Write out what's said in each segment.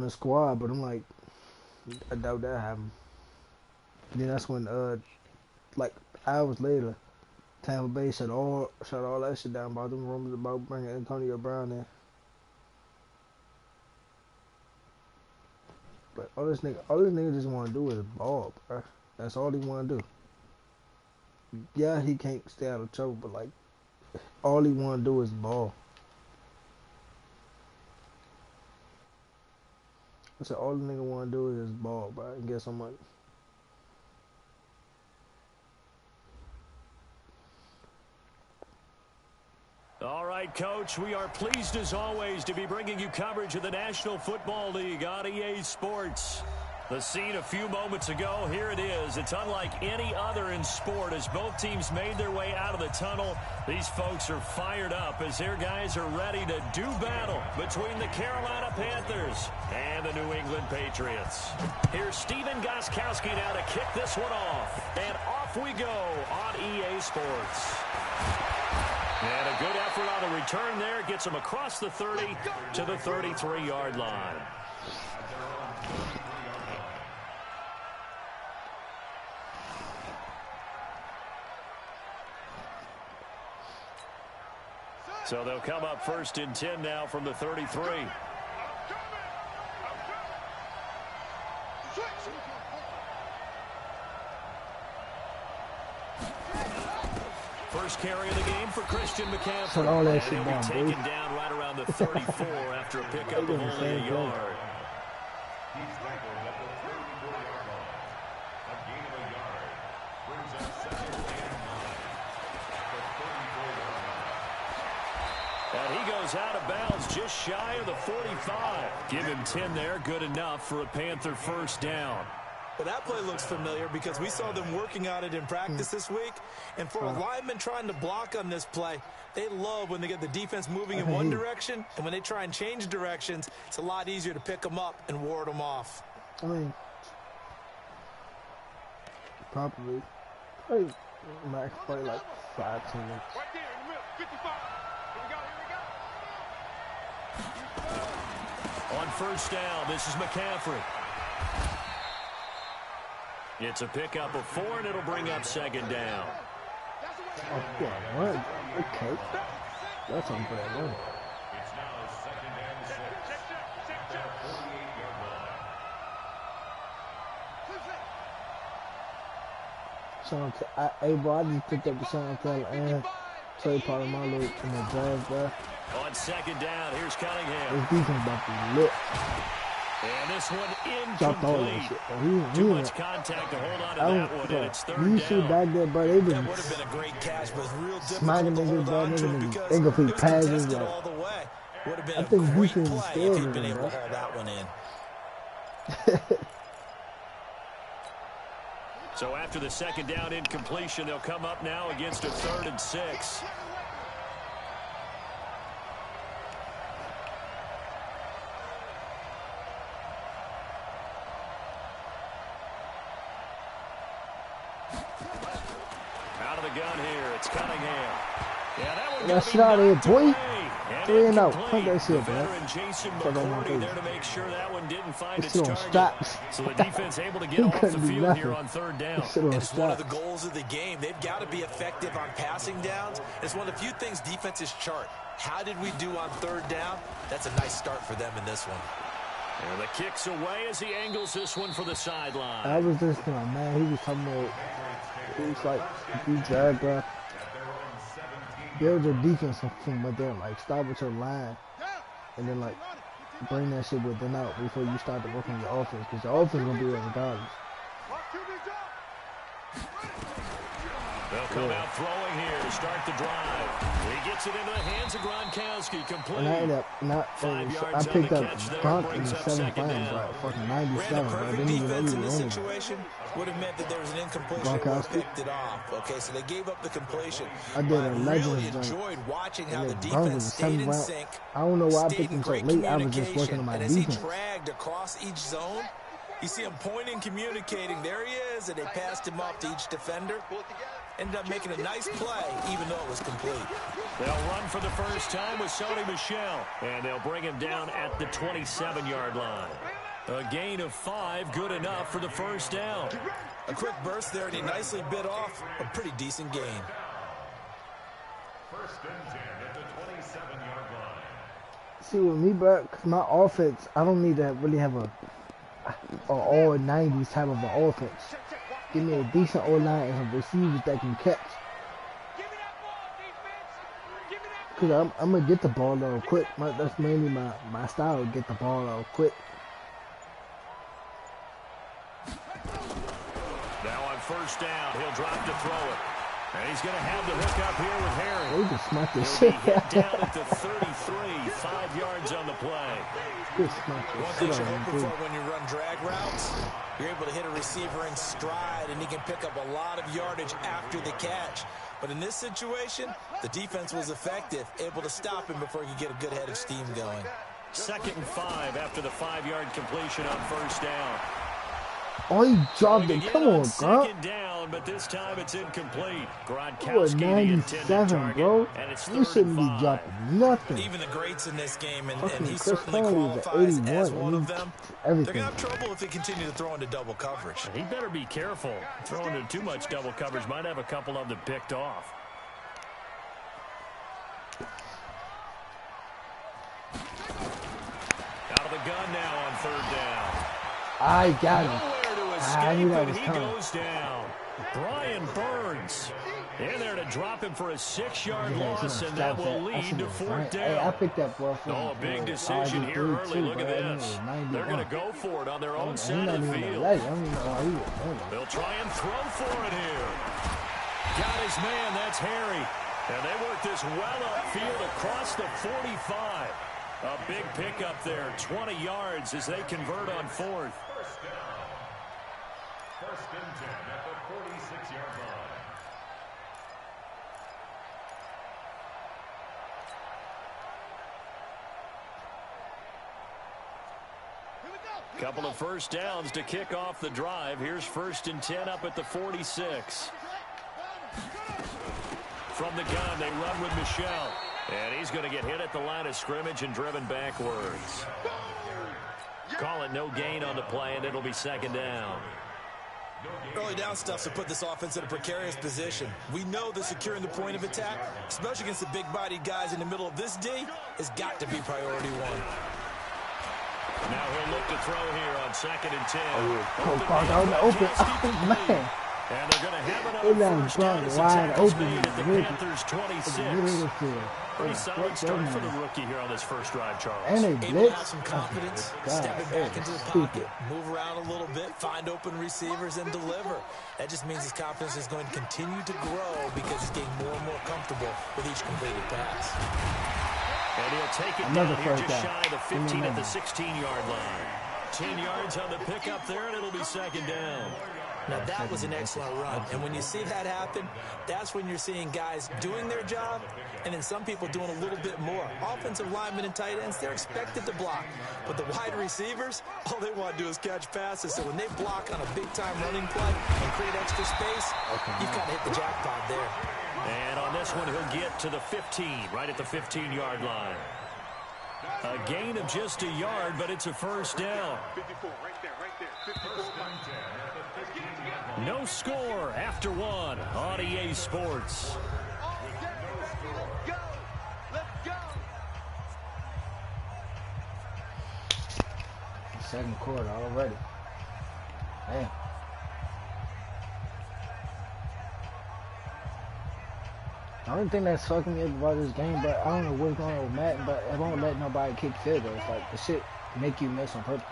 the squad, but I'm like, I doubt that happened. Then that's when, like hours later, Tampa Bay shut all that shit down about them rumors about bringing Antonio Brown in. But all this nigga just want to do is ball, bro. That's all he want to do. Yeah, he can't stay out of trouble, but like, all he want to do is ball. I said all the nigga want to do is ball, bro, and get some money. All right, Coach, we are pleased as always to be bringing you coverage of the National Football League on EA Sports. The scene a few moments ago, here it is. It's unlike any other in sport as both teams made their way out of the tunnel. These folks are fired up as their guys are ready to do battle between the Carolina Panthers and the New England Patriots. Here's Steven Gostkowski now to kick this one off. And off we go on EA Sports. And a good effort on the return there. Gets him across the 30 to the 33-yard line. So they'll come up 1st and 10 now from the 33. First carry of the game for Christian McCaffrey. Shut all that shit down, taken boy. down right around the 34 after a pickup of only a yard. And he goes out of bounds just shy of the 45. Give him 10 there, good enough for a Panther first down. Well, that play looks familiar because we saw them working on it in practice this week. And for a lineman trying to block on this play, they love when they get the defense moving in one direction. And when they try and change directions, it's a lot easier to pick them up and ward them off. I mean, probably max play like 5 10 minutes. Right there in the middle, 55. Here we go. On first down, this is McCaffrey. It's a pickup of 4, and it'll bring up 2nd down. Oh, yeah, what? Okay. That's something for that one. It's now 2nd and 6. Check. Hey, bro, I just picked up the SoundCloud and trade part of my loop in the draft, bro. On 2nd down, here's Cunningham. This defense about to lit. And this one Dropped all that incomplete. shit, bro. Too much contact to hold on to that one, and it's 3rd You see down. back there, bro, they That been would have been a great catch, but it's real difficult smacking to niggas, hold bro. on to it Niggas because incomplete it was passes, contested like, all the way. Would have been I a think great defense play scared if you'd been of able them, to bro. haul that one in. So after the 2nd down incompletion, they'll come up now against a 3rd and 6. Out of the gun here, it's Cunningham. Yeah, that one That shit out of here, boy. 3 and out. Fuck that shit, the bro. veteran Jason Fuck on my McCourty face. there to make sure that one didn't find This its shit on target. straps. So the defense able to get He off the couldn't do field here nothing. on 3rd down. This shit on It's one of the straps. goals of the game. They've got to be effective on passing downs. It's one of the few things defenses chart. How did we do on 3rd down? That's a nice start for them in this one. And the kick's away as he angles this one for the sideline. I was just like, man, he was talking about, he was like, you drag, bro. Build your defense from right there, like, start with your line, and then, like, bring that shit within out before you start to work on your offense, because your offense gonna be there regardless. They'll come out throwing here to start the drive. He gets it into the hands of Gronkowski, complete. And I ended up I picked up Gronk in the 7th round, bro. Fucking 97, bro. Perfect Didn't even defense in know this he was running. situation would have meant that there was an incompletion that would have picked it off. Okay, so they gave up the completion. I did a really Legends enjoyed watching how the Gronk defense was the stayed 7th in round. sync. I don't know why I stayed picked in him so great late. I was just working communication, on my and as he defense. dragged across each zone, you see him pointing, communicating. There he is, and they passed him off to each defender. ended up making a nice play, even though it was complete. They'll run for the first time with Sony Michel, and they'll bring him down at the 27-yard line. A gain of 5, good enough for the first down. A quick burst there, and he nicely bit off a pretty decent gain. First and 10 at the 27-yard line. See, with me, bro, because my offense, I don't need to really have a all 90s type of an offense. Give me a decent O-line and some receivers that can catch. Because I'm going to get the ball out quick. That's mainly my style, get the ball out quick. Now on first down, he'll drop to throw it. And he's going to have the hook up here with Harry. They just smacked this He'll shit. be hit down at the 33, 5 yards on the play. Just smacked One this thing shit you're out of hoping him, for when you run drag routes, you're able to hit a receiver in stride, and he can pick up a lot of yardage after the catch. But in this situation, the defense was effective, able to stop him before he could get a good head of steam going. 2nd and 5 after the 5-yard completion on first down. Oh, he dropped it. Come on, bro. 2nd down, but this time it's incomplete. You Gronkowski, the intended 97, target, bro. and it's You 3rd shouldn't and be 5. dropping nothing. Even the greats in this game, and Fucking he Chris certainly Paul was at qualifies 81. as one of them. They're Everything. going to have trouble if they continue to throw into double coverage. He better be careful. Throwing into too much double coverage might have a couple of them picked off. Out of the gun now on 3rd down. I got him. Nowhere to I escape, knew that and was he coming. goes down. Brian Burns in there to drop him for a 6-yard loss, and that will lead to 4th down. Hey, I picked that ball from Oh, a big decision here early. Look at this. They're going to go for it on their own side of the field. They'll try and throw for it here. Got his man. That's Harry. And they work this well upfield across the 45. A big pickup there, 20 yards as they convert on 4th. First down. First and 10 at the 46-yard line. Couple of first downs to kick off the drive. Here's 1st and 10 up at the 46. From the gun, they run with Michel. And he's going to get hit at the line of scrimmage and driven backwards. Call it no gain on the play, and it'll be 2nd down. Early down stuff to put this offense in a precarious position. We know that securing the point of attack, especially against the big-bodied guys in the middle of this D, has got to be priority 1. Now he'll look to throw here on 2nd and 10. Open. Oh, man. And they're going to have another first down as the tackle's made at the Panthers 26. Pretty solid start for the rookie here on this first drive, Charles. And they Able to blitz. have some confidence, God, stepping back into the stupid. pocket, move around a little bit, find open receivers, and deliver. That just means his confidence is going to continue to grow because he's getting more and more comfortable with each completed pass. And he'll take it Another down here first just down. shy of the 15 at the 16-yard line. 10 yards on the pickup there, and it'll be 2nd down. Now, that was an excellent run, and when you see that happen, that's when you're seeing guys doing their job, and then some people doing a little bit more. Offensive linemen and tight ends, they're expected to block, but the wide receivers, all they want to do is catch passes, so when they block on a big-time running play and create extra space, you've kind of hit the jackpot there. And on this one, he'll get to the 15, right at the 15-yard line. A gain of just a yard, but it's a first down. 54, right there, 54. First and 10 at the 15-yard line. No score after 1 on EA Sports. Second quarter already. Damn. The only thing that's fucking me up about this game, but I don't know what's going on with Madden, but it won't let nobody kick field goals. Like, the shit make you miss on purpose.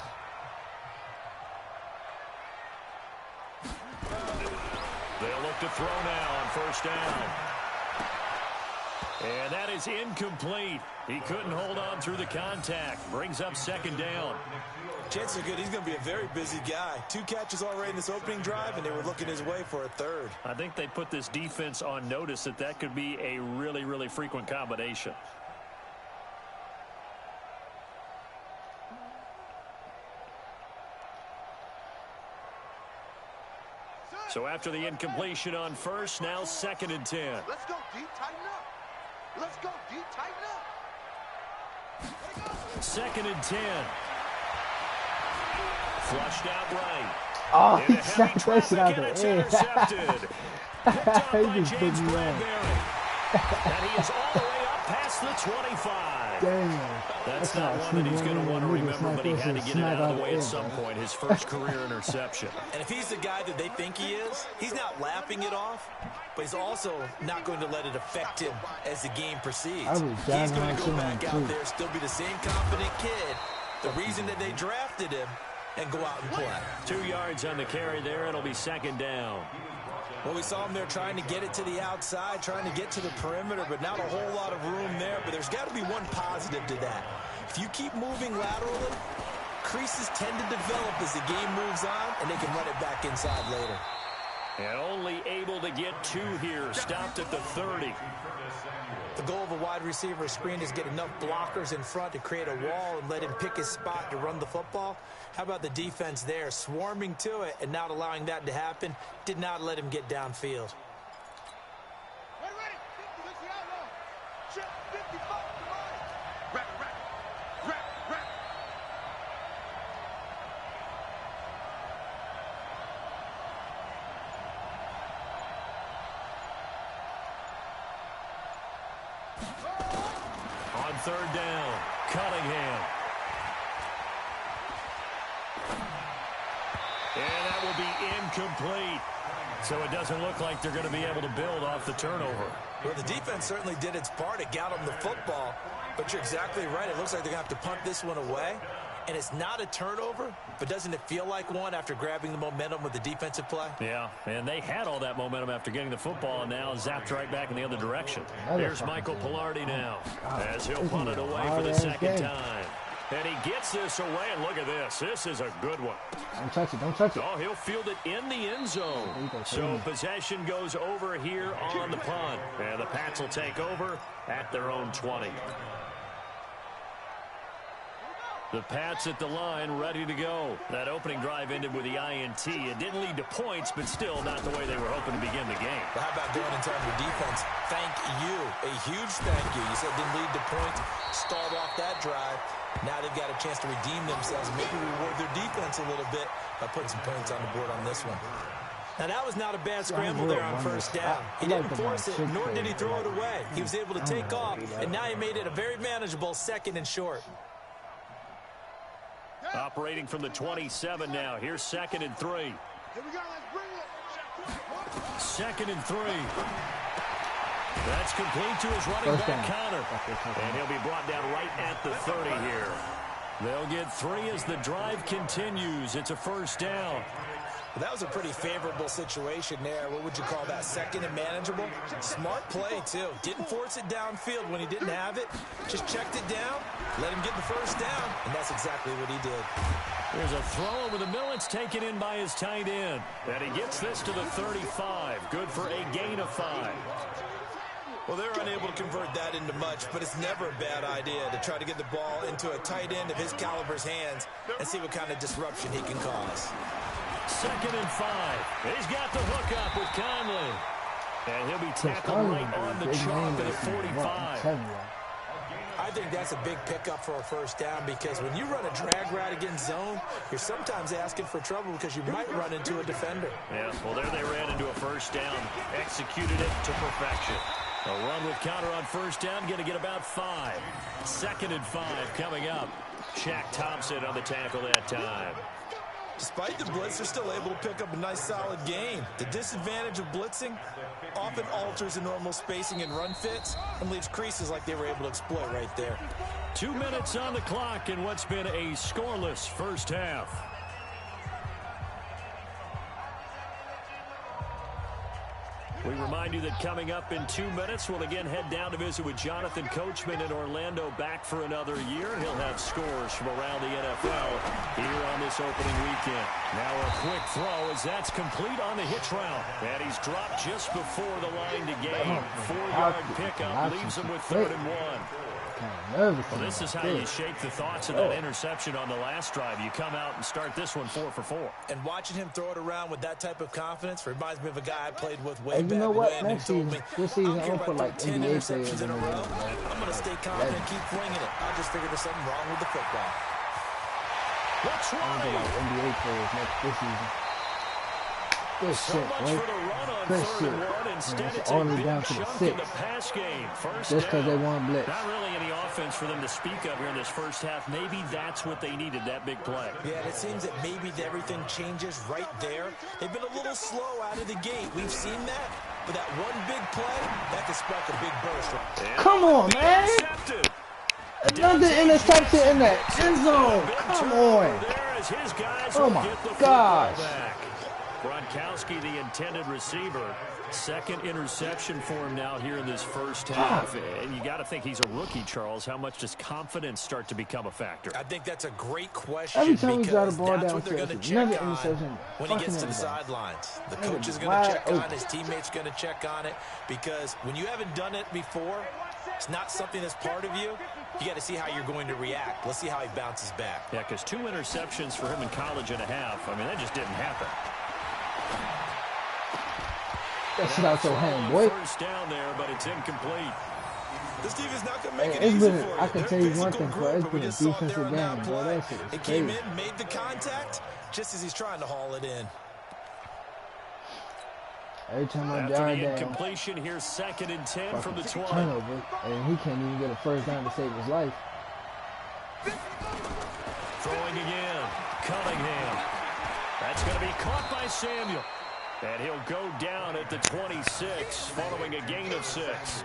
They'll look to throw now on first down. And that is incomplete. He couldn't hold on through the contact. Brings up 2nd down. Chances are good he's going to be a very busy guy. 2 catches already in this opening drive, and they were looking his way for a 3rd. I think they put this defense on notice that could be a really, really frequent combination. So after the incompletion on first, now 2nd and 10. Let's go, D. Tighten up. Let's go, D. Tighten up. 2nd and 10. Flushed out right. Oh, he Into shot heavy that shit out traffic, and it's the air. intercepted. Picked up by He just James big man. Bradbury. And he is all the way up past the 25. Damn. That's not one that he's going to want to remember, but he had to get it out of the way at some point. His first career interception. And if he's the guy that they think he is, he's not laughing it off, but he's also not going to let it affect him as the game proceeds. He's going to go back out there, still be the same confident kid, the reason that they drafted him, and go out and play. 2 yards on the carry there. It'll be 2nd down. Well, we saw him there trying to get it to the outside, trying to get to the perimeter, but not a whole lot of room there. But there's got to be one positive to that. If you keep moving laterally, creases tend to develop as the game moves on, and they can run it back inside later. And only able to get 2 here. Stopped at the 30. The goal of a wide receiver screen is get enough blockers in front to create a wall and let him pick his spot to run the football. How about the defense there, swarming to it and not allowing that to happen? Did not let him get downfield. On 3rd down, Cunningham. And that will be incomplete. So it doesn't look like they're going to be able to build off the turnover. Well, the defense certainly did its part. It got them the football. But you're exactly right. It looks like they're going to have to punt this one away. And it's not a turnover, but doesn't it feel like one after grabbing the momentum with the defensive play? Yeah, and they had all that momentum after getting the football, and now zapped right back in the other direction. Here's Michael Pilardi now, as he'll punt it away for the 2nd time. And he gets this away, and look at this. This is a good one. Don't touch it. Don't touch it. Oh, he'll field it in the end zone. So possession goes over here on the punt. And the Pats will take over at their own 20. The Pats at the line, ready to go. That opening drive ended with the INT. It didn't lead to points, but still not the way they were hoping to begin the game. Well, how about going and telling your defense, thank you, a huge thank you. You said didn't lead to points, start off that drive. Now they've got a chance to redeem themselves and maybe reward their defense a little bit by putting some points on the board on this one. Now, that was not a bad scramble there on 1st down. He didn't force it, nor did he throw it away. He was able to take off, and now he made it a very manageable 2nd and short. Operating from the 27 now. Here's 2nd and 3. Here we go. Let's bring it. 2nd and 3. That's complete to his running back, Connor. And he'll be brought down right at the 30 here. They'll get 3 as the drive continues. It's a 1st down. Well, that was a pretty favorable situation there. What would you call that? 2nd and manageable? Smart play, too. Didn't force it downfield when he didn't have it. Just checked it down, let him get the 1st down, and that's exactly what he did. There's a throw over the middle. It's taken in by his tight end. And he gets this to the 35. Good for a gain of 5. Well, they're unable to convert that into much, but it's never a bad idea to try to get the ball into a tight end of his caliber's hands and see what kind of disruption he can cause. 2nd and 5. He's got the hook up with Conley. And he'll be tackled right on the chalk at 45. I think that's a big pickup for a 1st down because when you run a drag route against zone, you're sometimes asking for trouble because you might run into a defender. Yeah, well, there they ran into a 1st down. Executed it to perfection. A run with counter on 1st down, going to get about 5. 2nd and 5 coming up. Shaq Thompson on the tackle that time. Despite the blitz, they're still able to pick up a nice solid gain. The disadvantage of blitzing often alters the normal spacing and run fits and leaves creases like they were able to exploit right there. 2 minutes on the clock in what's been a scoreless 1st half. We remind you that coming up in 2 minutes, we'll again head down to visit with Jonathan Coachman in Orlando, back for another year. He'll have scores from around the NFL here on this opening weekend. Now a quick throw as that's complete on the hitch route. And he's dropped just before the line to gain. 4-yard pickup leaves him with 3rd and 1. kind of nervous. Well, this is how you shake the thoughts of that interception on the last drive. You come out and start this one 4 for 4. And watching him throw it around with that type of confidence reminds me of a guy I played with way And you back know what? when Next who told season, me, this season, I don't I'm care for about like 10 NBA interceptions players in a and row. everything. I'm going to stay confident and keep flinging it. I just figured there's something wrong with the football. What's I'm for running? like NBA players this season. Good So shit, much boy. for the run on Good 3rd shit. and 1. Instead, Man, it's all a the way big down to the chunk 6. in the pass game. First Just because they down. won blitz. Not really any offense for them to speak of here in this first half. Maybe that's what they needed, that big play. Yeah, it seems that maybe everything changes right there. They've been a little slow out of the gate. We've seen that. But that one big play, that could spark a big burst. Come on, man. Intercepted. Another interception in the end zone. Come on. There as his guys Oh will my get the gosh. football back. Gronkowski, the intended receiver. Second interception for him now here in this first half. And you got to think he's a rookie, Charles. How much does confidence start to become a factor? I think that's a great question. Every time we got a because ball that's what they're going to downstairs, check another on interception. when he gets to Fucking the sidelines. The coach is going wide to check on open. his teammates going to check on it, because when you haven't done it before, it's not something that's part of you. You got to see how you're going to react. Let's see how he bounces back. Yeah, because 2 interceptions for him in college and a half. I mean, that just didn't happen. That shit out your hand, boy. First down there, but it's incomplete. This defense not going to make Hey, it it's easy been, for you. I can They're tell you physical one thing, group, bro. It's but we been a just saw it there defensive on that game, bro. play. That shit is It came crazy. in, made the contact, just as he's trying to haul it in. Every time I After drive the down, incompletion, here's 2nd and 10 from the 20. turnover, and he can't even get a first down to save his life. Throwing again. Cunningham. That's going to be caught by Samuel. And he'll go down at the 26 following a gain of 6.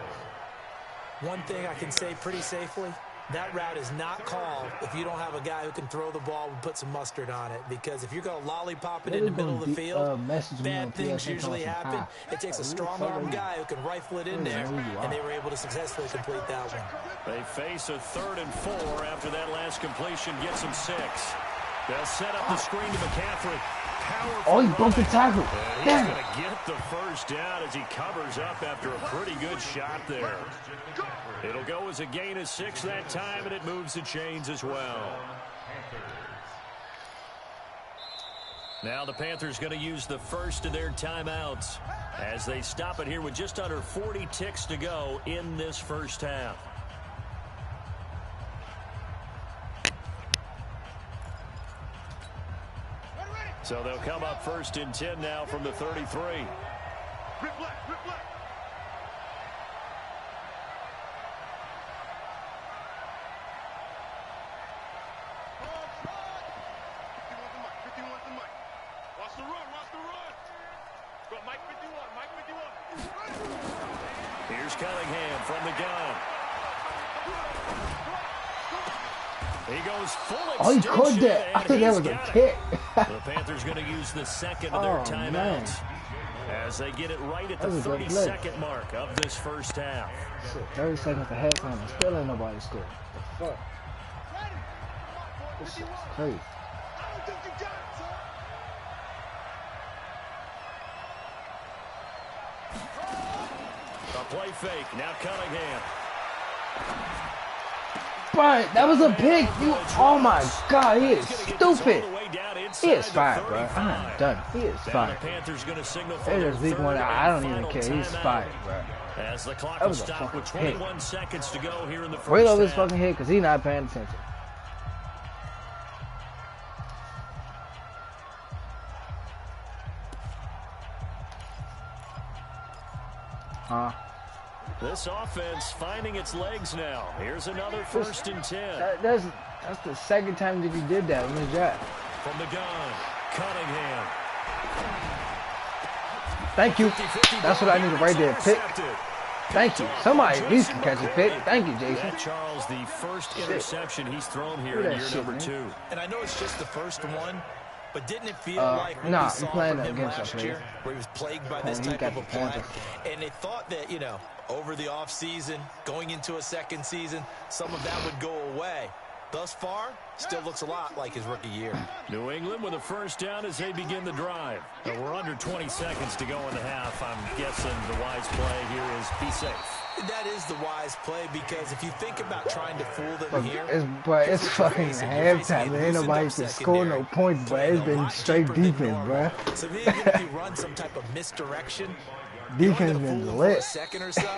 One thing I can say pretty safely, that route is not called if you don't have a guy who can throw the ball and put some mustard on it. Because if you're going to lollipop it in the middle of the field, bad things usually happen. It takes a strong-arm guy who can rifle it in there, and they were able to successfully complete that one. They face a 3rd and 4 after that last completion gets them 6. They'll set up the screen to McCaffrey. Oh, he broke the tackle. And he's going to get the first down as he covers up after a pretty good shot there. It'll go as a gain of 6 that time, and it moves the chains as well. Now the Panthers going to use the first of their timeouts as they stop it here with just under 40 ticks to go in this first half. So they'll come up 1st and 10 now from the 33. Rip left, rip left. Watch the run, watch the run. Go, Mike 51, Mike 51. Here's Cunningham from the gun. He goes full extension. Oh, he caught that. I and thought that he's was a got it. pick. The Panthers going to use the 2nd of their Oh, timeouts man. as they get it right at the That was a good play. 32nd mark of this first half. Shit, 30 seconds to halftime and still ain't nobody scored. The fuck? This shit's crazy. I don't think you got it, son. A play fake. Now Cunningham. Brian, that was a pick. You, oh my God, he is stupid. He is fired, bro. I'm done. He is Now the fired. Panthers going to signal for They their just leave one third out. I don't and even final care. He's timeout. fired, bro. As the clock That will was a stop with fucking 21 seconds to go here in the first Right over his half. fucking head because he's not paying attention. Huh? This offense finding its legs now. Here's another 1st and 10. That's the second time that you did that in the draft. From the gun, Cunningham. Thank you. 50-50 That's what I needed right there. Pick. intercepted. Thank you. Somebody at least can catch a pick. Thank you, Jason. That, Charles, the first interception he's thrown here Look at in that year shit, number man. 2. And I know it's just the first one, but didn't it feel like what nah, we saw I'm playing from him against last us, year, man. where he was plagued by this He type got of a the play? Panthers. And they thought that, you know, over the offseason, going into a second season, some of that would go away. Thus far, still looks a lot like his rookie year. New England with a first down as they begin the drive. We're under 20 seconds to go in the half. I'm guessing the wise play here is be safe. That is the wise play because if you think about trying to fool them here, it's fucking halftime. Man. Ain't nobody can score no points, but it's been straight defense, bro. So even if you run some type of misdirection, defense been lit. A second or so,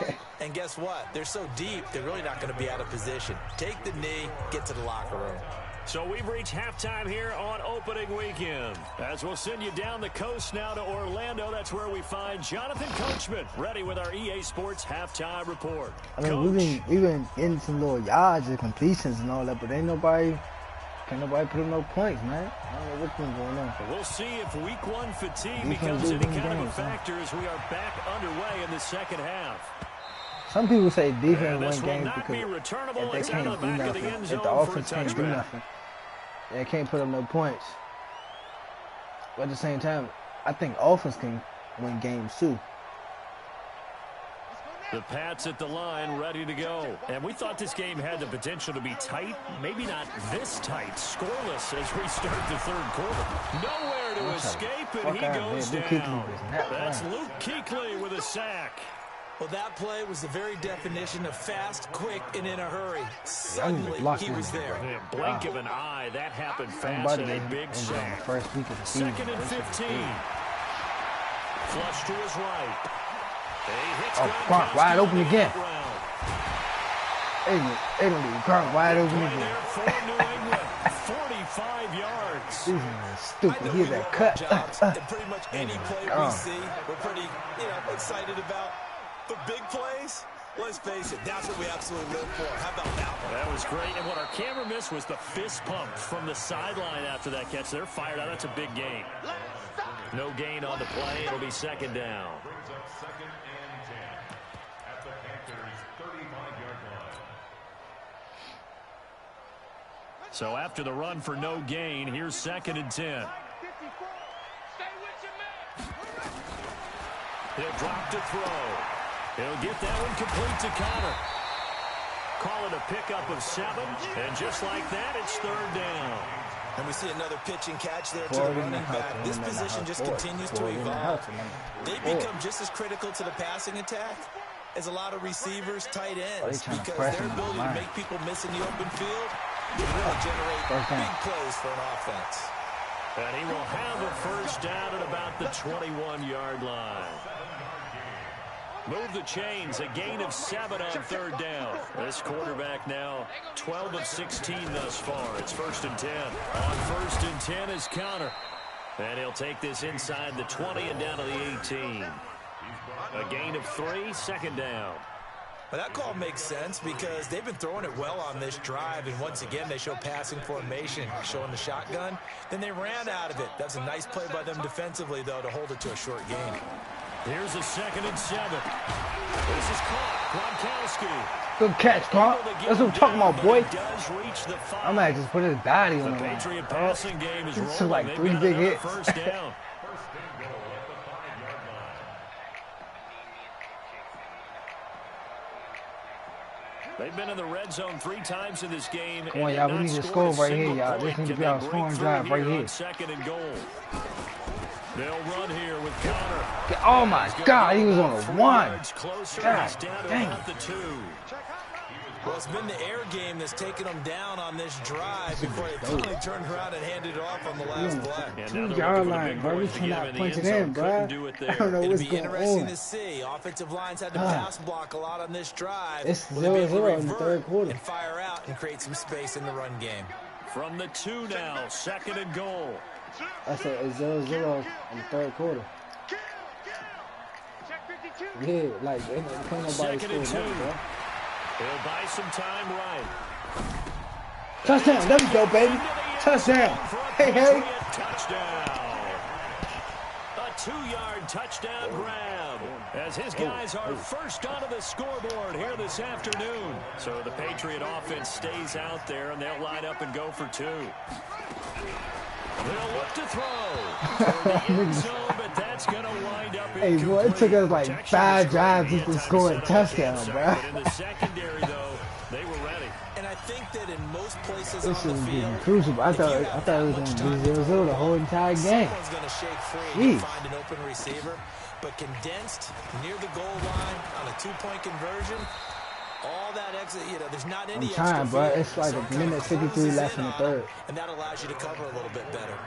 and guess what? They're so deep, they're really not going to be out of position. Take the knee, get to the locker room. So we've reached halftime here on opening weekend. As we'll send you down the coast now to Orlando, that's where we find Jonathan Coachman, ready with our EA Sports halftime report. I mean, we've been getting some little yards and completions and all that, but can't nobody put up no points, man. I don't know what's been going on. We'll see if week one fatigue becomes any kind of a factor as we are back underway in the second half. Some people say defense win games because if they can't do nothing, if the offense can't do nothing, they can't put up no points. But at the same time, I think offense can win games too. The Pats at the line, ready to go. And we thought this game had the potential to be tight. Maybe not this tight. Scoreless as we start the third quarter. Nowhere to escape, and he goes down. That's Luke Kuechly with a sack. Well, that play was the very definition of fast, quick, and in a hurry. Suddenly, he was there. In a blink of an eye, that happened fast and a big sack. Second and 15. Flush to his right. Gronk wide open again. They don't leave Gronk wide open again. 45 yards. This is stupid. Here's that cut. Pretty much any play we see, we're pretty, excited about. The big plays, let's face it, that's what we absolutely live for. How about that one? That was great. And what our camera missed was the fist pump from the sideline after that catch. They're fired out. That's a big gain. No gain on the play. It'll be second down. Brings up second and 10 at the Panthers' 35-yard line. So after the run for no gain, here's second and 10. He'll drop to throw. He'll get that one complete to Connor. Call it a pickup of 7, and just like that, it's third down. And we see another pitch and catch there to the running back. This position just continues to evolve. They become just as critical to the passing attack as a lot of receivers, tight ends, because their ability to make people miss in the open field can really generate big plays for an offense. And he will have a first down at about the 21-yard line. Move the chains, a gain of 7 on third down. This quarterback now 12 of 16 thus far. It's first and 10. On first and 10 is Connor. And he'll take this inside the 20 and down to the 18. A gain of 3, second down. Well, that call makes sense because they've been throwing it well on this drive, and once again they show passing formation, showing the shotgun. Then they ran out of it. That's a nice play by them defensively, though, to hold it to a short gain. Here's a second and 7. This is caught. Gronkowski. Good catch, Gronk. That's what I'm talking about, boy. I might just put his body on the Patriot passing game is rolling. Like 3 big hits. First down. They've been in the red zone 3 times in this game. Come on, y'all. We need to score right here, y'all. This needs to be our scoring drive right here. Second and goal. They'll run here with Connor. Oh my God, he was on a 1. God dang it. Well, it's been the air game that's taken them down on this drive before they finally turned around and handed it off on the last play. 2-yard line, bro. We cannot punch it in, bro. I don't know what's going on. It'll be interesting to see. Offensive lines had to pass block a lot on this drive. It's 0-0 in the third quarter. And fire out and create some space in the run game. From the 2 now, second and goal. I said it's 0-0 in the third quarter. Yeah, like, ain't nobody scoring nothing, bro. He'll buy some time right. Touchdown. There we go, baby. Touchdown. Hey, hey. Touchdown. A 2-yard touchdown grab as his guys are first onto the scoreboard here this afternoon. So the Patriot offense stays out there, and they'll line up and go for 2. They'll look to throw for the end zone, but that's going to wind up Hey, boy, it took us like 5 drives just to score a touchdown, bro. In the secondary, though, they were ready. And I think that in most places voices This on shit the was getting field. crucial. I If you thought have it that was much gonna time be to 0-0 the throw, whole entire game. someone's going to shake free and you'll Jeez. find an open receiver. But condensed near the goal line on a two-point conversion, all that exit, there's not any I'm trying, extra bro. field. It's like So a it kinda minute 53 closes left in the on 'em, third. and that allows you to cover a little bit better.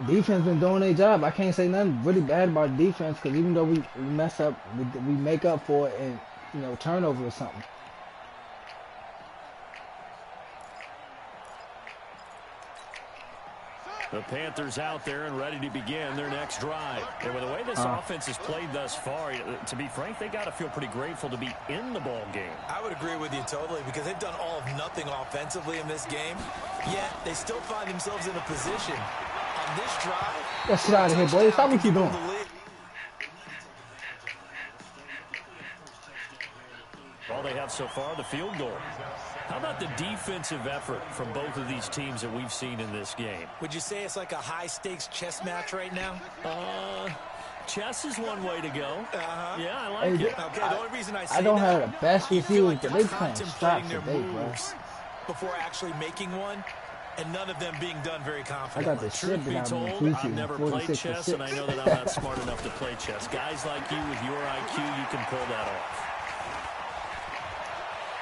Defense been doing their job. I can't say nothing really bad about defense because even though we mess up, we make up for it in turnover or something. The Panthers out there and ready to begin their next drive. And with the way this offense has played thus far, to be frank, they got to feel pretty grateful to be in the ball game. I would agree with you totally because they've done all of nothing offensively in this game, yet they still find themselves in a position on this drive. Let's get out of here, boys. Stop what you doing. All they have so far, the field goal. How about the defensive effort from both of these teams that we've seen in this game? Would you say it's like a high-stakes chess match right now? Chess is one way to go. Yeah, I like Hey, it. Okay, the only reason I say I don't that, have the best you feel receivers, like but they're they playing contemplating straps their today, bro. moves before actually making one, and none of them being done very I confidently. got the Truth shit be that I'm told, in I've never played chess, and I know that I'm not smart enough to play chess. Guys like you with your IQ, you can pull that off.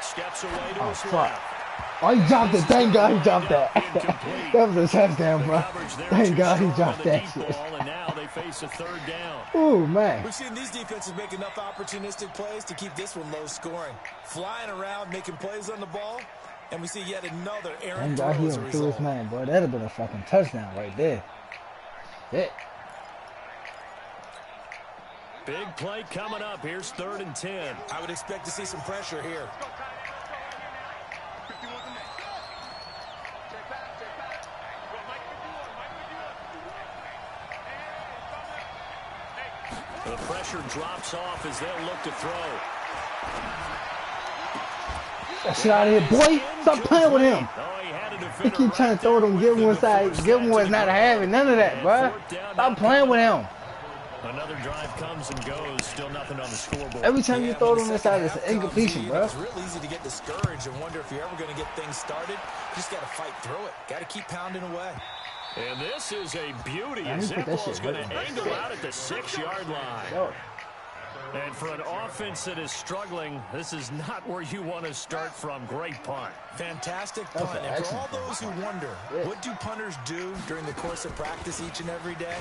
Steps away to his fuck. left. Oh, he dropped it. Thank God he dropped that. That was a touchdown, bro. Thank God he dropped that shit. And now they face a third down. Ooh, man. We've seen these defenses make enough opportunistic plays to keep this one low scoring. Flying around, making plays on the ball, and we see yet another errant Thank God throw he as a didn't throw his result. man, boy. That'd have been a fucking touchdown right there. Shit. Big play coming up. Here's 3rd and 10. I would expect to see some pressure here. The pressure drops off as they'll look to throw. That shit out of here, boy. Stop playing with him. Oh, he had a He defender keep trying to throw them, give one side, give one what's not having. None of that, bro. Stop playing with him. Another drive comes and goes. Still nothing on the scoreboard. Every time you throw it on this side, it's an incompletion, bro. It's real easy to get discouraged and wonder if you're ever going to get things started. You just got to fight through it. Got to keep pounding away. And this is a beauty. Yeah, As he put that that ball's shit going right to in. angle out at the 6-yard line. Yo. And for an offense that is struggling, this is not where you want to start from. Great punt. Fantastic That's punt. an And for all excellent those who wonder, what do punters do during the course of practice each and every day?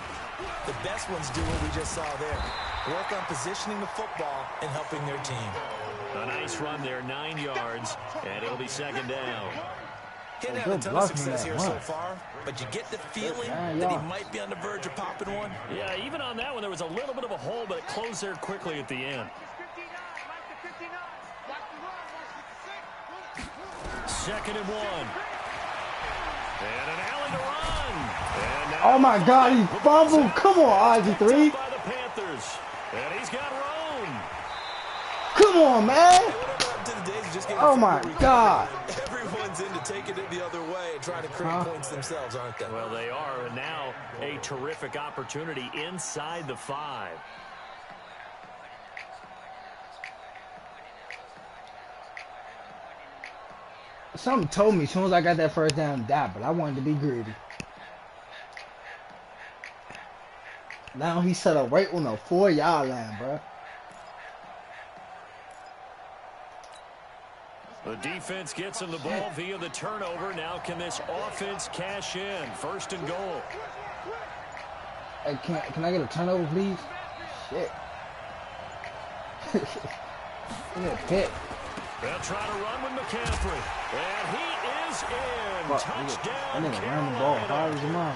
The best ones do what we just saw there. Work on positioning the football and helping their team. A nice run there, 9 yards, and it'll be 2nd down. He hadn't had a good ton of blocking success that here run. so far, but you get the feeling Yeah, that he yeah. might be on the verge of popping one. Yeah, even on that one, there was a little bit of a hole, but it closed there quickly at the end. 2nd and 1. And an Allen to run. And now Oh my God, he fumbled. Come on, RG3. by the Panthers. And he's got Roan. Come on, man. Whatever happened to the days of just getting Oh my field God. recovery? Everyone's into taking it the other way and trying to create points themselves, aren't they? Well, they are, and now a terrific opportunity inside the 5. Something told me as soon as I got that first down, die, but I wanted to be greedy. Now he set up right on the 4-yard line, bro. The defense gets him the ball via the turnover. Now can this offense cash in? 1st and goal. Hey, can I get a turnover, please? Shit. Look at that pick. They'll try to run with McCaffrey. And he is in. Fuck, Touchdown, I need to run the ball. Hard as a mom.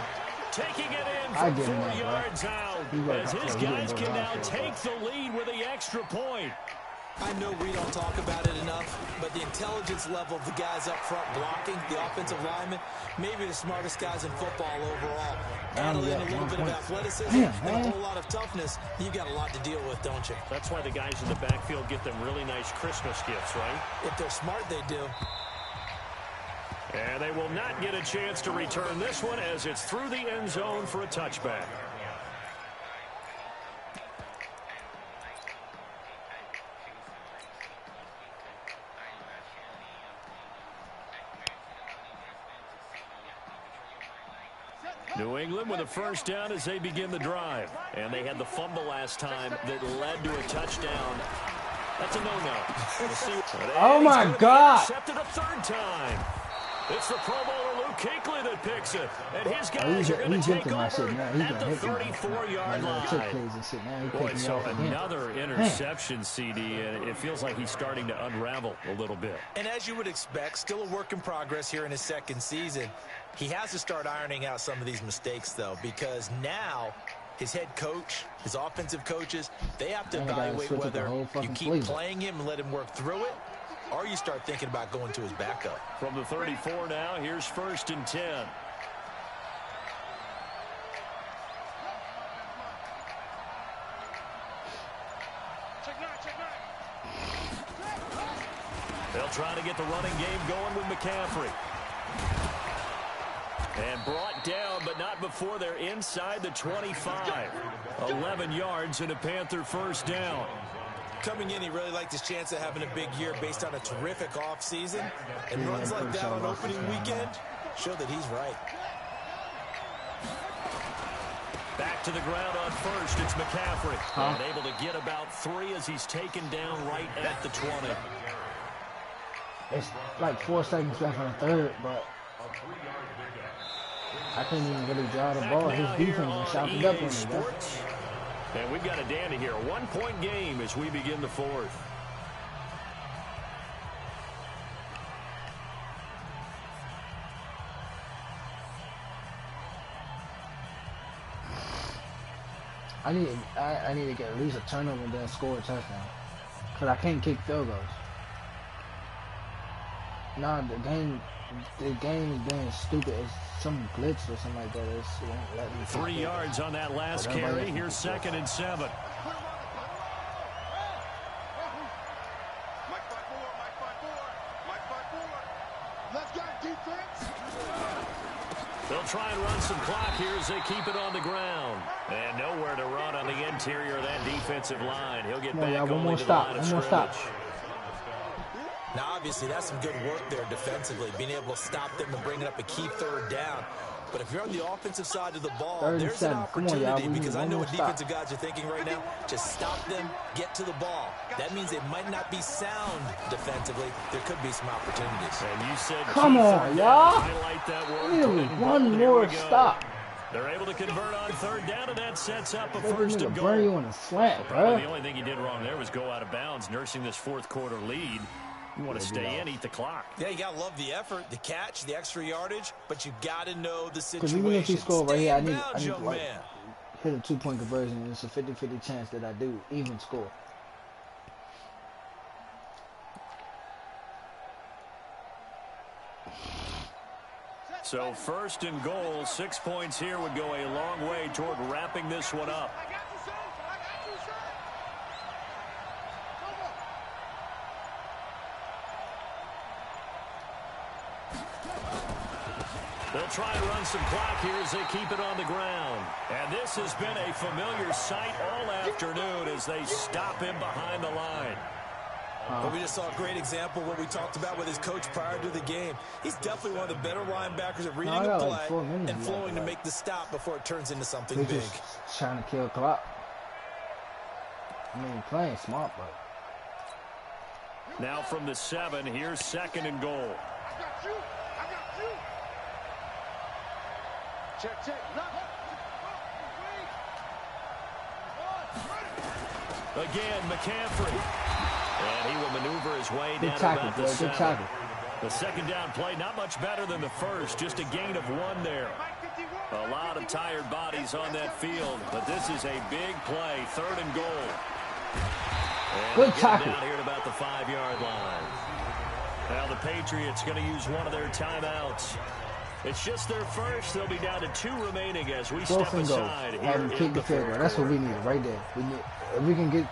Taking it in I from get 4 him, man, bro. yards out. He got As that his play. He guys didn't go can now down for it, take the lead with the extra point. I know we don't talk about it enough, but the intelligence level of the guys up front blocking, the offensive linemen, maybe the smartest guys in football overall. Add in a little bit of athleticism Damn, and a man. whole lot of toughness. You've got a lot to deal with, don't you? That's why the guys in the backfield get them really nice Christmas gifts, right? If they're smart, they do. And they will not get a chance to return this one as it's through the end zone for a touchback. New England with a first down as they begin the drive. And they had the fumble last time that led to a touchdown. That's a no-no. We'll see. Oh, my God. Intercepted a third time. It's the Pro Bowler Luke Kuechly that picks it. And his guys are going to take over at the 34-yard line. Boy, so another interception, CD, and it feels like he's starting to unravel a little bit. And as you would expect, still a work in progress here in his second season. He has to start ironing out some of these mistakes, though, because now his head coach, his offensive coaches, they have to evaluate whether you keep playing him and let him work through it, or you start thinking about going to his backup. From the 34 now, here's 1st and 10. They'll try to get the running game going with McCaffrey. And brought down, but not before they're inside the 25. 11 yards and a Panther first down. Coming in, he really liked his chance of having a big year based on a terrific offseason. And runs like that on opening weekend show that he's right. Back to the ground on first. It's McCaffrey. And able to get about 3 as he's taken down right at the 20. It's like 4 seconds left on the third, but I couldn't even really draw the ball. His defense was shouting up on me. And we've got a dandy here. A 1-point game as we begin the fourth. I need to get at least a turnover and then score a touchdown. Because I can't kick field goals. Nah, the game is being stupid. It's some glitch or something like that. It won't let me 3 yards on that last carry. Here's 2nd and 7. Let's go, defense. They'll try and run some clock here as they keep it on the ground. And nowhere to run on the interior of that defensive line. He'll get back only to the line of scrimmage. Now, obviously, that's some good work there defensively, being able to stop them and bringing up a key third down. But if you're on the offensive side of the ball, there's an opportunity because I know what defensive guys are thinking right now. Just stop them, get to the ball. That means they might not be sound defensively. There could be some opportunities. And you said, come on, y'all. Highlight that word. One more stop. They're able to convert on third down, and that sets up a They 1st and goal. burn you in a slant, Probably the only thing he did wrong there was go out of bounds, nursing this fourth quarter lead. You want to stay in, eat the clock. Yeah, you got to love the effort, the catch, the extra yardage, but you got to know the situation. Because even if he score right here, I need like, hit a 2-point conversion. It's a 50-50 chance that I do even score. So 1st and goal, 6 points here would go a long way toward wrapping this one up. They'll try and run some clock here as they keep it on the ground. And this has been a familiar sight all afternoon as they stop him behind the line. But we just saw a great example of what we talked about with his coach prior to the game. He's definitely one of the better linebackers at reading a play and flowing to make the stop before it turns into something big. Just trying to kill clock. I mean, playing smart, but. Now from the 7, here's 2nd and goal. I got you. I got you. Check, check. Again, McCaffrey. And he will maneuver his way down about the 7. The 2nd down play, not much better than the first, just a gain of 1 there. A lot of tired bodies on that field, but this is a big play, 3rd and goal. And good tackle. Down here at about the 5-yard line. Now the Patriots going to use one of their timeouts. It's just their first. They'll be down to 2 remaining as we step aside. Have him kick the field goal. That's what we need right there. If we can get.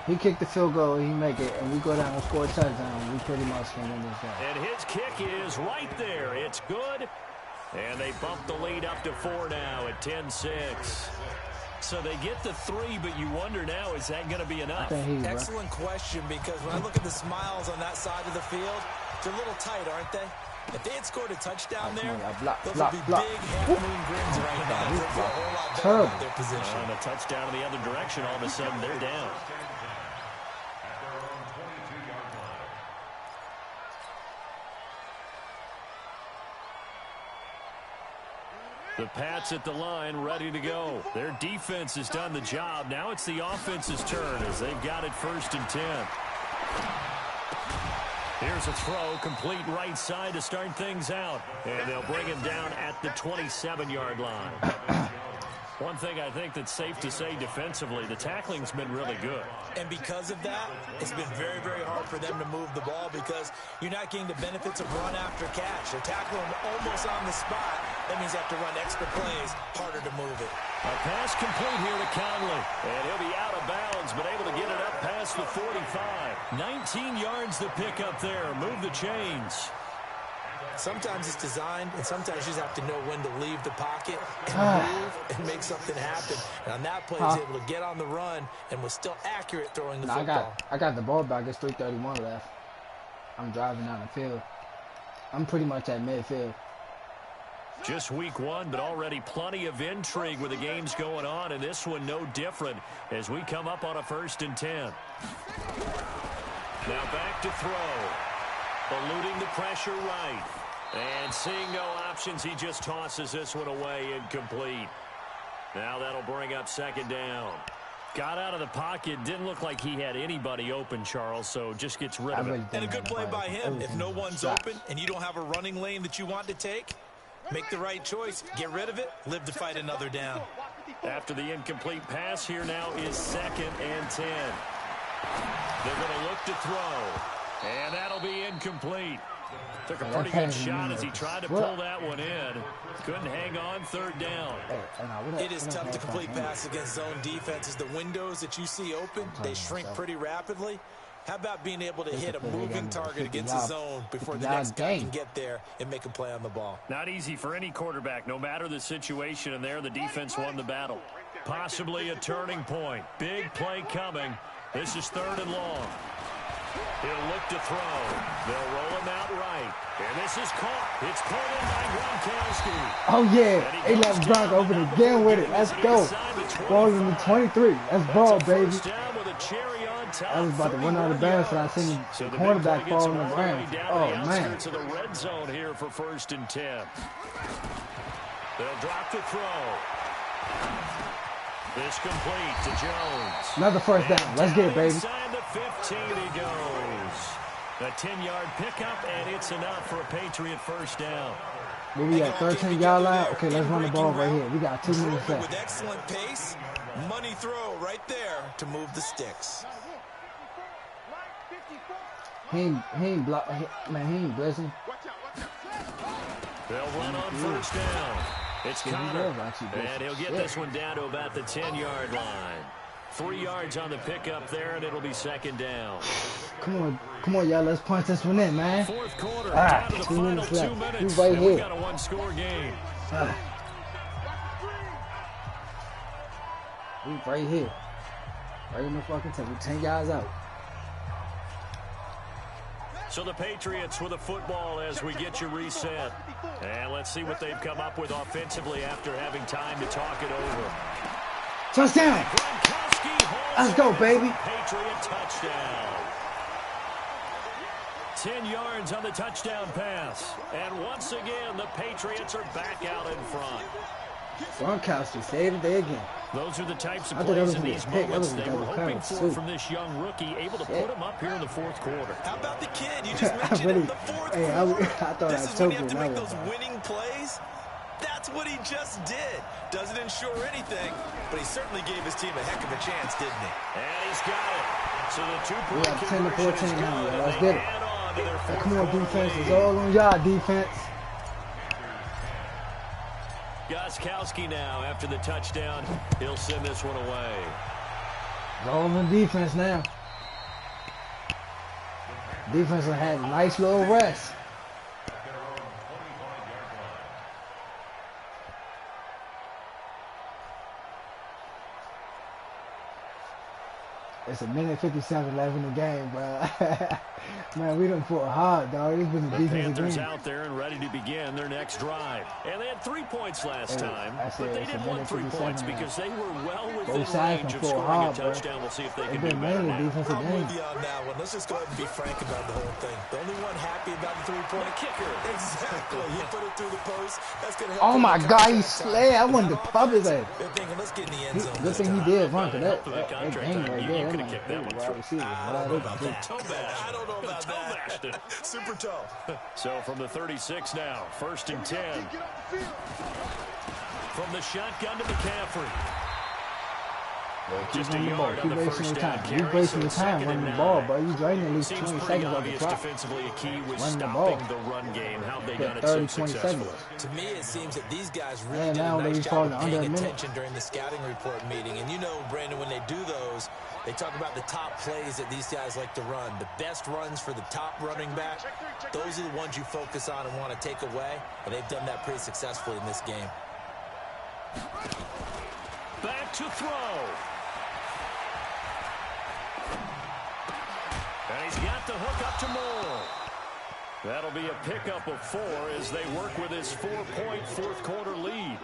He kicked the field goal, he make it, and we go down and score a touchdown. We pretty much can win this game. And his kick is right there. It's good. And they bump the lead up to 4 now at 10-6. So they get to 3, but you wonder now, is that going to be enough? Excellent question, because when I look at the smiles on that side of the field, they're a little tight, aren't they? If they had scored a touchdown there, block, those block, would be block. big half-moon grins right now. They'll feel a whole lot better about their position. And a touchdown in the other direction, all of a sudden they're down. The Pats at the line, ready to go. Their defense has done the job. Now it's the offense's turn as they've got it 1st and 10. Here's a throw, complete right side to start things out. And they'll bring him down at the 27-yard line. One thing I think that's safe to say defensively, the tackling's been really good. And because of that, it's been very, very hard for them to move the ball because you're not getting the benefits of run after catch. They're tackling almost on the spot. That means they have to run extra plays, harder to move it. A pass complete here to Conley. And he'll be out of bounds, but able to get it up past the 45. 19 yards to pick up there. Move the chains. Sometimes it's designed, and sometimes you just have to know when to leave the pocket and move and make something happen. And on that play, he's able to get on the run and was still accurate throwing the football. I got the ball back. It's 3:31 left. I'm driving down the field. I'm pretty much at midfield. Just week 1, but already plenty of intrigue with the games going on, and this one no different as we come up on a 1st and 10. Now back to throw. Eluding the pressure right. And seeing no options, he just tosses this one away, incomplete. Now that'll bring up 2nd down. Got out of the pocket, didn't look like he had anybody open, Charles, so just gets rid of it. And a good play by him. If no one's open and you don't have a running lane that you want to take, make the right choice, get rid of it, live to fight another down. After the incomplete pass, here now is 2nd and 10. They're going to look to throw, and that'll be incomplete. Took a pretty good shot as he tried to pull that one in. Couldn't hang on 3rd down. It is tough to complete passes against zone defenses. The windows that you see open, they shrink pretty rapidly. How about being able to hit a moving target against the zone before the next guy can get there and make a play on the ball? Not easy for any quarterback, no matter the situation, and there the defense won the battle. Possibly a turning point. Big play coming. This is 3rd and long. He'll look to throw. They'll roll him out right. And this is caught. It's pulled in by Gronkowski. Oh, yeah. They left Gronk open again with it. Let's go. Ball in the 23. That's ball, baby. I was about to run out of bounds, so I seen the cornerback fall on the ground. Oh, man. To the red zone here for 1st and 10. They'll drop the throw. This complete to Jones. Another 1st down. Let's get it, baby. Inside the 15 he goes. A 10-yard pickup, and it's enough for a Patriot 1st down. We at 13-yard line. Okay, let's run the ball right here. We got 2 minutes left. With excellent pace, money throw right there to move the sticks. He ain't block. Man, he ain't blitzing. They'll run on 1st down. It's Connor, and he'll get this one down to about the 10-yard line. 3 yards on the pickup there, and it'll be 2nd down. Come on, y'all. Let's punch this one in, man. 4th quarter, down to the 2 final minutes 2 left. minutes. We right and here. we got a 1-score game. We right here. Right in the fucking table. 10 yards out. So the Patriots with a football as we get you reset. And let's see what they've come up with offensively after having time to talk it over. Touchdown! Let's go, baby. Patriot touchdown. 10 yards on the touchdown pass. And once again, the Patriots are back out in front. Gronkowski saved the day again. Those are the types of plays in these moments they were hoping for too. from this young rookie, able to put him up here in the 4th quarter. How about the kid? You just mentioned in the 4th quarter. I thought this I is when you told have to you make that those winning plays. That's what he just did. Doesn't ensure anything, but he certainly gave his team a heck of a chance, didn't he? And he's got it. So the 2-point We have 10 to 14 now. Let's they get it. add on to their fourth Come on, quarter defense. lead. It's all on y'all, defense. Gostkowski now, after the touchdown, he'll send this one away. It's all on defense now. Defense will have a nice little rest. It's a minute 57 left in the game, bro. Man, we done fought hard, dog. It's been a The defensive Panthers game. out there and ready to begin their next drive. And they had 3 points last time, I said but they it's a didn't want minute 3 points 57 now. because they were well Both within sides range can of fought scoring hard, a bro. touchdown. We'll see if they It's can been do better mainly now. defensive I'm game. with you on that one. Let's just go ahead and be frank about the whole thing. The only one happy about the three-point kicker. Exactly. He put it through the post. That's going to Oh help. my God, he slid. I wanted to pop his ass. They're thinking, let's get in the end zone. Good this thing he time. did run, cause Help that with that contract game time. right You there, could that have kicked might that be one wide through. receiver. I Wide don't know open, about too. that. Toe bash. I don't know about Toe bashed it. that. Super toe. So from the 36 now, 1st and 10. From the shotgun to McCaffrey. Just a Keep yard on Keep the wasting first your down time. carry. You wasting So your time 2nd running and the ball, 9. bro. You draining at least Seems 20 pretty seconds off the obvious clock. defensively a key was Run the stopping ball. the run game. How they Got done it 30, so 20 successfully. seconds. To me, it seems that these guys really Man, did now a they nice be job falling of under a paying minute. attention during the scouting report meeting. And you know, Brandon, when they do those, they talk about the top plays that these guys like to run. The best runs for the top running back, those are the ones you focus on and want to take away. And they've done that pretty successfully in this game. Back to throw. And he's got the hook up to Moore. That'll be a pickup of 4 as they work with his 4-point fourth-quarter lead.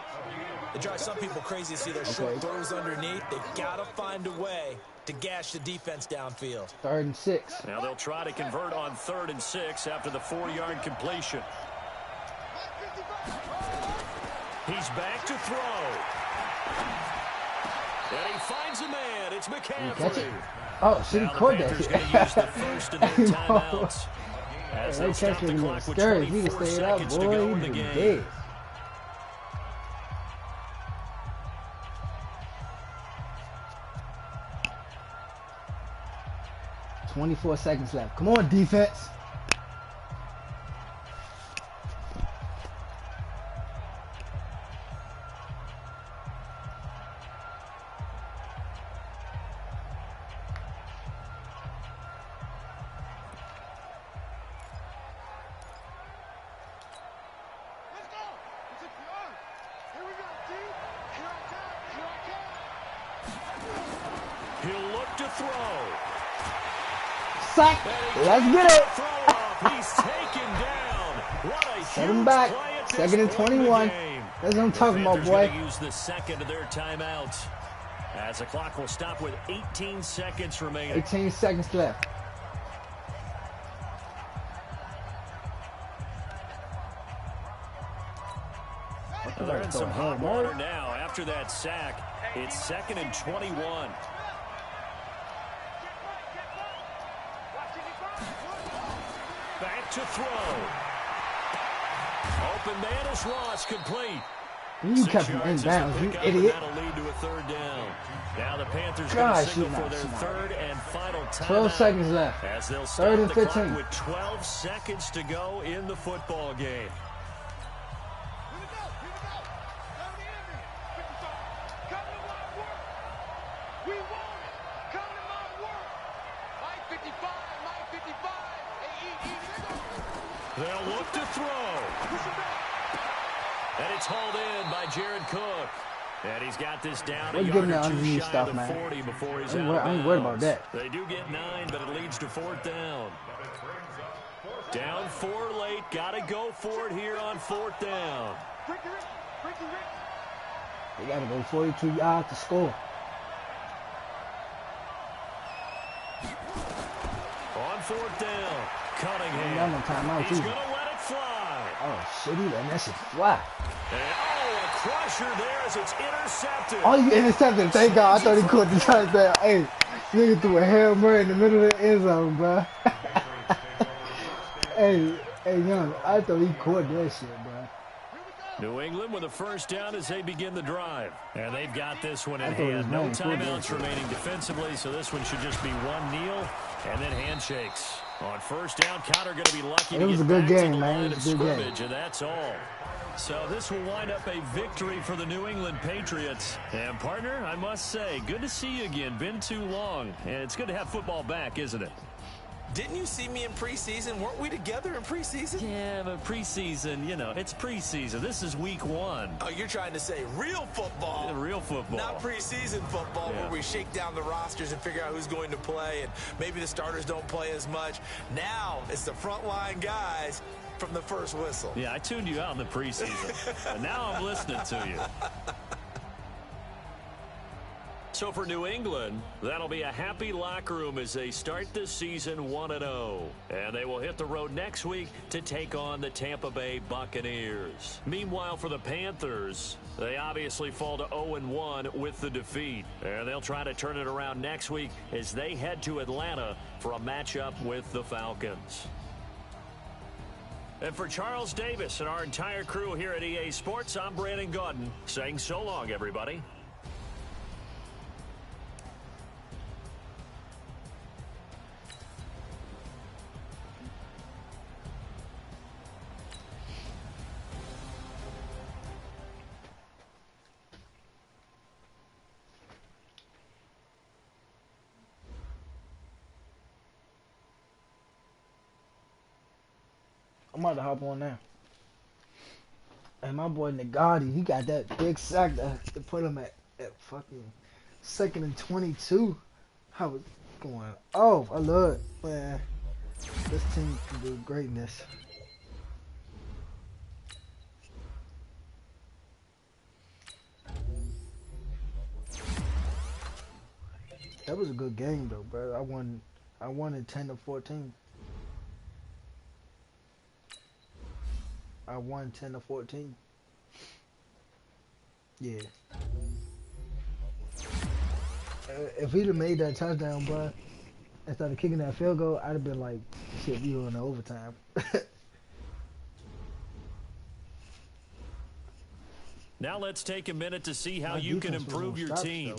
It drives some people crazy to see those short throws underneath. They've got to find a way to gash the defense downfield. 3rd and 6. Now they'll try to convert on 3rd and 6 after the 4-yard completion. He's back to throw. And he finds a man. It's McCaffrey. Oh, shit, he Now the caught that Panthers shit. going to use the first of their timeouts. As That they stop catch the was a little clock with scary. If he'd 24 have stayed up, seconds to boy, go he'd in the been game. dead. "24 seconds left. Come on, defense." He'll look to throw. Sack. Let's get it. Throw up. He's taken down. What a Set him huge back. play at this 2nd and point in the 21. game. That's what I'm talking about, Panthers boy. gonna use the second of their timeouts. As the clock will stop with 18 seconds remaining. 18 seconds left. They're in some hot water now after that sack. It's 2nd and 21. Back to throw. Open man is Ross, complete. You kept him in bounds, you idiot. That'll lead to a 3rd down. Now the Panthers going to Gosh, signal you're for not their smart. 3rd and final timeout. 12 seconds left. As they'll 3rd start and the 15. clock with 12 seconds to go in the football game. They'll look to throw. And it's hauled in by Jared Cook. And he's got this down We're a getting yard that or two underneath shy stuff, of the man. 40 before he's I ain't out of worried about bounds. that. They do get 9, but it leads to 4th down. Down 4 late. Got to go for it here on 4th down. They got to go 42 yards to score. On 4th down. Cunningham. Ain't got no timeout He's either. going to let it fly. Oh, shit, he letting that shit fly. And, a crusher there as it's intercepted. Oh, you intercepted. Thank God. I thought he caught the touchdown. Hey, nigga threw a Hail Mary in the middle of the end zone, bro. hey, young, I thought he caught that shit, bro. New England with a 1st down as they begin the drive. And they've got this one in I thought it was hand. No mine. timeouts remaining defensively, so this one should just be one kneel and then handshakes. On 1st down, Connor going to be lucky to was get a good back to game, the man. line It of was a good game. scrimmage, and that's all. So this will wind up a victory for the New England Patriots. And, partner, I must say, good to see you again. Been too long. And it's good to have football back, isn't it? Didn't you see me in preseason? Weren't we together in preseason? Yeah, but preseason, you know, it's preseason. This is week 1. Oh, you're trying to say real football. Real football. Not preseason football where we shake down the rosters and figure out who's going to play, and maybe the starters don't play as much. Now it's the frontline guys from the first whistle. Yeah, I tuned you out in the preseason, and now I'm listening to you. So for New England, that'll be a happy locker room as they start this season 1-0. And they will hit the road next week to take on the Tampa Bay Buccaneers. Meanwhile, for the Panthers, they obviously fall to 0-1 with the defeat. And they'll try to turn it around next week as they head to Atlanta for a matchup with the Falcons. And for Charles Davis and our entire crew here at EA Sports, I'm Brandon Gaudin saying so long, everybody. I'm about to hop on now. And my boy Nagati, he got that big sack to put him at fucking 2nd and 22. How was going? Oh, I love it, man. This team can do greatness. That was a good game though, bro. I won it 10-14. I won 10-14. Yeah. If he'd have made that touchdown, bro, instead of kicking that field goal, I'd have been like, shit, we were in overtime. Now let's take a minute to see how you can improve your team.